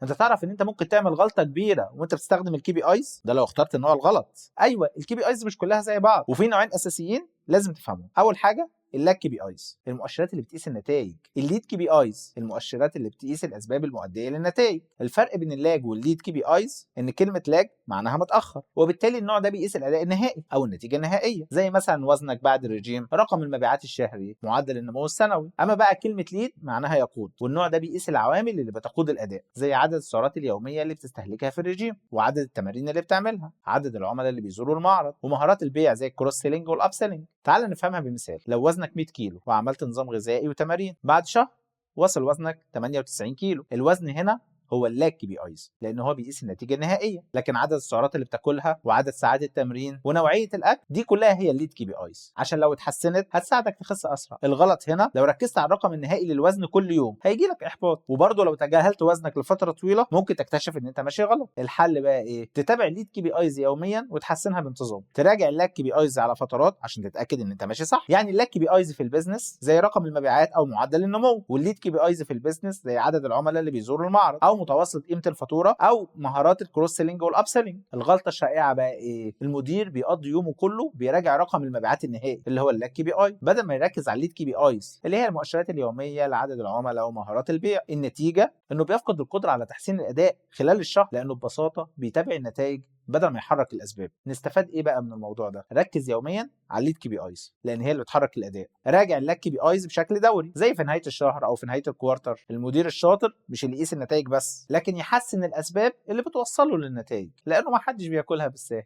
انت تعرف ان انت ممكن تعمل غلطه كبيره وانت بتستخدم الكي بي ايز ده لو اخترت النوع الغلط. ايوه الكي بي ايز مش كلها زي بعض، وفي نوعين اساسيين لازم تفهمهم. اول حاجه اللاج كي بي ايز، المؤشرات اللي بتقيس النتائج. الليد كي بي ايز، المؤشرات اللي بتقيس الاسباب المؤديه للنتائج. الفرق بين اللاج والليد كي بي ايز ان كلمه لاج معناها متاخر، وبالتالي النوع ده بيقيس الاداء النهائي او النتيجه النهائيه، زي مثلا وزنك بعد الرجيم، رقم المبيعات الشهري، معدل النمو السنوي. اما بقى كلمه ليد معناها يقود، والنوع ده بيقيس العوامل اللي بتقود الاداء، زي عدد السعرات اليوميه اللي بتستهلكها في الرجيم، وعدد التمارين اللي بتعملها، عدد العملاء اللي بيزوروا المعرض، ومهارات البيع زي الكروس سيلينج والاب سيلينج. تعال نفهمها بمثال. لو وزنك 100 كيلو وعملت نظام غذائي وتمارين، بعد شهر وصل وزنك 98 كيلو، الوزن هنا هو اللاج كي بي ايز، لان هو بيقيس النتيجه النهائيه. لكن عدد السعرات اللي بتاكلها وعدد ساعات التمرين ونوعيه الاكل دي كلها هي الليد كي بي ايز، عشان لو اتحسنت هتساعدك تخس اسرع. الغلط هنا لو ركزت على الرقم النهائي للوزن كل يوم هيجي لك احباط، وبرضه لو تجاهلت وزنك لفتره طويله ممكن تكتشف ان انت ماشي غلط. الحل بقى ايه؟ تتابع الليد كي بي ايز يوميا وتحسنها بانتظام، تراجع اللاج كي بي ايز على فترات عشان تتاكد ان انت ماشي صح. يعني اللاج كي بي ايز في البيزنس زي رقم المبيعات او معدل النمو، والليد كي بي ايز في البيزنس زي عدد العملاء اللي بيزوروا المعرض او متوسط قيمه الفاتوره او مهارات الكروس سيلينج والاب سيلينج. الغلطه الشائعه بقى ايه؟ المدير بيقضي يومه كله بيراجع رقم المبيعات النهائي اللي هو اللاج كي بي اي، بدل ما يركز على الليد كي بي ايز اللي هي المؤشرات اليوميه لعدد العملاء ومهارات البيع. النتيجه انه بيفقد القدره على تحسين الاداء خلال الشهر، لانه ببساطه بيتابع النتائج بدل ما يحرك الاسباب. نستفاد ايه بقى من الموضوع ده؟ ركز يوميا على الليد كي بي ايز لان هي اللي بتحرك الاداء. راجع اللاج كي بي ايز بشكل دوري زي في نهايه الشهر او في نهايه الكوارتر. المدير الشاطر مش اللي يقيس النتائج بس، لكن يحسن الاسباب اللي بتوصله للنتائج، لانه ما حدش بياكلها بالساهل.